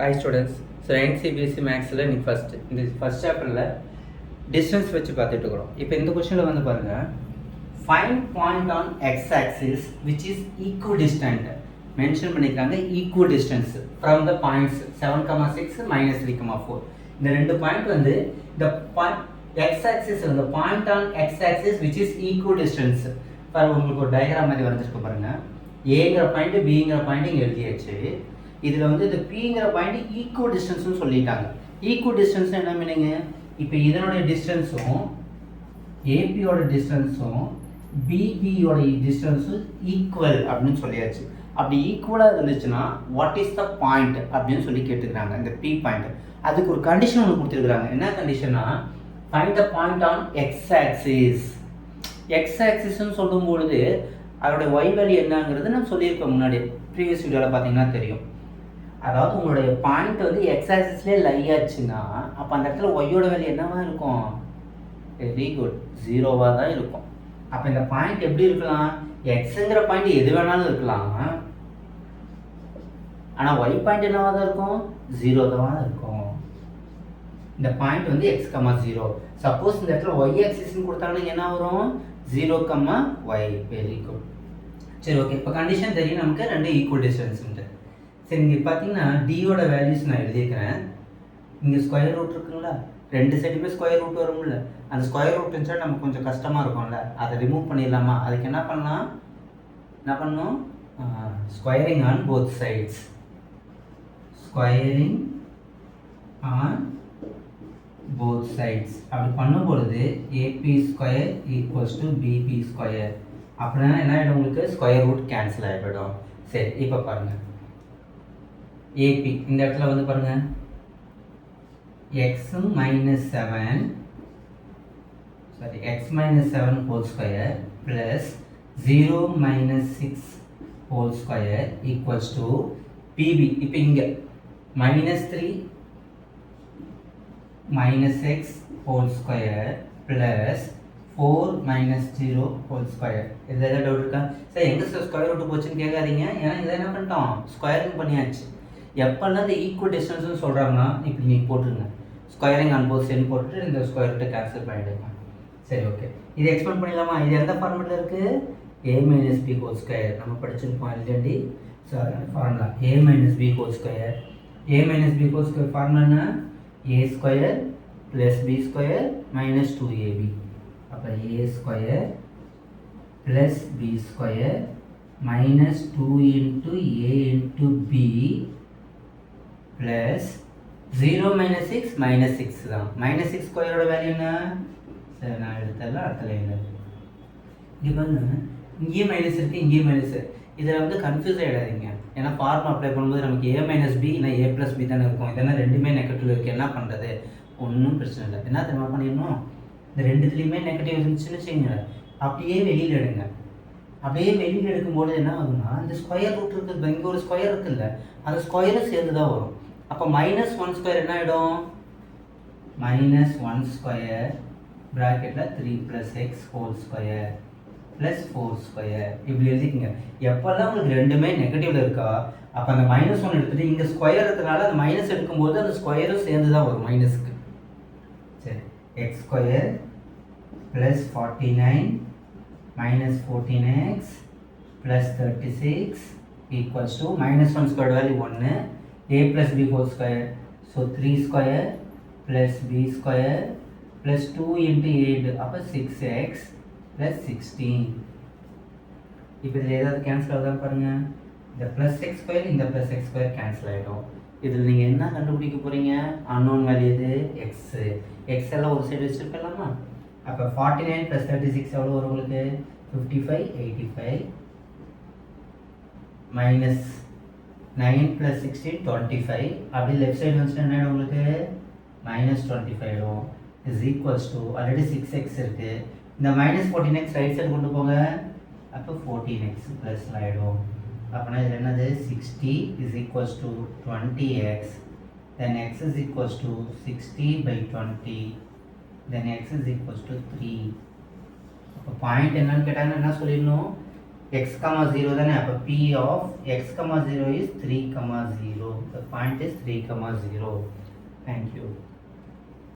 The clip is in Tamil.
Hi students. So NCBSC Maxல நீ ஃபர்ஸ்ட் சாப்டர்ல டிஸ்டன்ஸ் வச்சு பார்த்துட்டு இருக்கோம். இப்போ இந்த क्वेश्चनல வந்து பாருங்க, find point on x axis which is equidistant. Mention பண்ணிருக்காங்க equidistance from the points 7,6 -3,4. இந்த ரெண்டு பாயிண்ட் வந்து இந்த x axis அந்த point on x axis which is equidistance. பாருங்க, உங்களுக்கு ஒரு டயகிராம் மாதிரி வரைஞ்சிருக்கு பாருங்க. ஏங்கிற பாயிண்ட் பிங்கிற பாயிண்ட் இங்கே எழுதியாச்சு. இதில் வந்து இந்த பிங்கிற பாயிண்ட் ஈக்குவ டிஸ்டன்ஸ்னு சொல்லிட்டாங்க. ஈக்குவ டிஸ்டன்ஸ் என்ன மீனிங்க? இப்போ இதனுடைய டிஸ்டன்ஸும் ஏபியோட டிஸ்டன்ஸும் பிபியோட டிஸ்டன்ஸும் ஈக்குவல் அப்படின்னு சொல்லியாச்சு. அப்படி ஈக்குவலாக இருந்துச்சுன்னா வாட் இஸ் த பாயிண்ட் அப்படின்னு சொல்லி கேட்டுக்கிறாங்க. இந்த பி பாயிண்ட் அதுக்கு ஒரு கண்டிஷன் ஒன்று கொடுத்துருக்குறாங்க. என்ன கண்டிஷனா? Find the point on X axis. X ஆக்சிஸ்ன்னு சொல்லும்பொழுது அதோட ஒய் வேல்யூ என்னங்கிறது நான் சொல்லியிருப்பேன் முன்னாடி, ப்ரீவியஸ் வீடியோவில் பார்த்தீங்கன்னா தெரியும். அதாவது உங்களுடைய பாயிண்ட் வந்து எக்ஸ் ஆக்சிஸ்லேயே லை ஆச்சுன்னா அப்போ அந்த இடத்துல ஒய்யோட வேல்யூ என்னவாக இருக்கும்? வெரி குட், 0வாக தான் இருக்கும். அப்போ இந்த பாயிண்ட் எப்படி இருக்கலாம்? எக்ஸுங்கிற பாயிண்ட் எது வேணாலும் இருக்கலாம், ஆனால் ஒய் பாயிண்ட் என்னவாக தான் இருக்கும்? 0 தான் இருக்கும். இந்த பாயிண்ட் வந்து எக்ஸ் கமா 0. சப்போஸ் இந்த இடத்துல ஒய் ஆக்சிஸ்ன்னு கொடுத்தாங்கன்னா என்ன வரும்? 0, y. Very good. சரி, ஓகே. இப்போ கண்டிஷன் தெரியும் நமக்கு, ரெண்டு ஈக்குவல் டிஸ்டன்ஸ்ன்ட்டு. சரி, இங்கே பார்த்தீங்கன்னா டியோட வேல்யூஸ் நான் எழுதிக்கிறேன். இங்கே ஸ்கொயர் ரூட் இருக்குங்களா, ரெண்டு சைடுமே ஸ்கொயர் ரூட் வரும்ல. அந்த ஸ்கொயர் ரூட் இருந்துச்சா நமக்கு கொஞ்சம் கஷ்டமாக இருக்கும்ல, அதை ரிமூவ் பண்ணிடலாமா? அதுக்கு என்ன பண்ணணும்? Squaring on both sides. Squaring on both sides. அப்படி பண்ணும் பொழுது AB square equals to PB square. அப்படின்னா என்ன ஆகிடும்? உங்களுக்கு ஸ்கொயர் ரூட் கேன்சல் ஆகிடும். சரி, இப்போ பாருங்க, ஏபி இந்த இடத்துல வந்து பாருங்க, x minus 7 whole square plus 0 minus 6 whole square equals to PB. இப்போ இங்கே -3 minus x whole square plus 4 minus 0 whole square. இது ஏதாவது டவுட் இருக்கா? சார் எங்கே சார் ஸ்கொயர் ரூட் போச்சுன்னு கேட்காதீங்க. ஏன்னா இதை என்ன பண்ணிட்டோம்? ஸ்கொயரிங் பண்ணியாச்சு. எப்போல்லாம் இந்த ஈக்குவல் டிஸ்டன்ஸ்னு சொல்கிறாங்கன்னா இப்படி நீங்கள் போட்டுருங்க, ஸ்கொயரிங் ஆன் போத் சைடு போட்டுட்டு இந்த ஸ்கொயர் ரூட்டை கேன்சல் பண்ணிவிடுங்க. சரி, ஓகே. இதை எக்ஸ்பெண்ட் பண்ணிடலாமா? இது எந்த ஃபார்மெட்டில் இருக்குது? a minus b whole square. நம்ம படிச்சிருப்போம் இல்லையாண்டி? So formula a minus b whole square. a minus b whole square formula a square plus b square minus 2ab. அப்போ a square plus b square minus 2 into a into b plus 0 minus 6 minus 6 தான். minus 6 ஸ்கொயரோட வேல்யூ என்ன? சரி, நான் எடுத்தல அடுத்த லைனில். இங்கே பாருங்க, இங்கேயும் மைனஸ் இருக்குது, இங்கேயும் மைனஸ். இதில் வந்து கன்ஃபியூஸ் ஆகிடாதீங்க. ஏன்னா ஃபார்முலா அப்ளை பண்ணும்போது நமக்கு a மைனஸ் பி இல்லை a ப்ளஸ் பி தானே இருக்கும். இதெல்லாம் ரெண்டுமே நெகட்டிவ் இருக்குது. என்ன பண்ணுறது? ஒன்றும் பிரச்சனை இல்லை. என்ன தெரியுமா பண்ணிடணும்? இந்த ரெண்டுத்துலேயுமே நெகட்டிவ் இருந்துச்சுன்னு வச்சுங்க, அப்படியே வெளியில் எடுங்க. அப்படியே வெளியில் எடுக்கும்போது என்ன ஆகுதுன்னா, இந்த ஸ்கொயர் ரூட் இருக்குது, இங்கே ஒரு ஸ்கொயர் இருக்குல்ல, அந்த ஸ்கொயரும் சேர்ந்து தான் வரும். அப்போ -1 ஸ்கொயர் என்ன ஆகிடும்? -1 ஸ்கொயர் ப்ராக்கெட்டில் 3 + x whole square plus 4 square. இப்படி எழுதிக்கங்க. எப்போல்லாம் உங்களுக்கு ரெண்டுமே நெகட்டிவில் இருக்கா அப்போ அந்த -1 எடுத்துகிட்டு இங்கே ஸ்கொயர் இருக்கிறனால அந்த மைனஸ் எடுக்கும்போது அந்த ஸ்கொயரும் சேர்ந்து தான் வரும் மைனஸ்க்கு. சரி, X square plus 49 minus 14x plus 36 equals to -1 squared value 1, a plus b whole square. So 3 square plus b square plus 2 into 8 அப்போ 6x plus 16. இப்போ இதில் ஏதாவது கேன்சல் ஆகுதான் பாருங்கள். இந்த ப்ளஸ் எக்ஸ் ஸ்கொயர் இந்த ப்ளஸ் எக்ஸ் ஸ்கொயர் கேன்சல் ஆகிடும். இதில் நீங்கள் என்ன கண்டுபிடிக்க போகிறீங்க? அன்னோன் வேல்யூ எது? எக்ஸு. எக்ஸ் எல்லாம் ஒரு சைடு வச்சுருக்கலாமா? அப்போ 49 + 36 எவ்வளோ வரும் உங்களுக்கு? 55, 85 minus 9 + 16, 25. அப்படி லெஃப்ட் சைடு வந்துச்சுன்னா என்ன ஆகிடும் உங்களுக்கு? -25 ஆகிடும். Is equals to already 6x இருக்குது, இந்த -14x ரைட் சைடு கொண்டு போங்க. அப்போ 14x ப்ளஸ் ஆகிடும். அப்போனா இது என்னது? 60 is equals to 20x. then x is equals to 60/20. then x is equals to 3. அப்போ பாயிண்ட் என்னன்னு கேட்டாங்கன்னா என்ன சொல்லிடணும்? x, 0 தானே, அப்போ p of x, 0 is 3, 0. The point is 3, 0.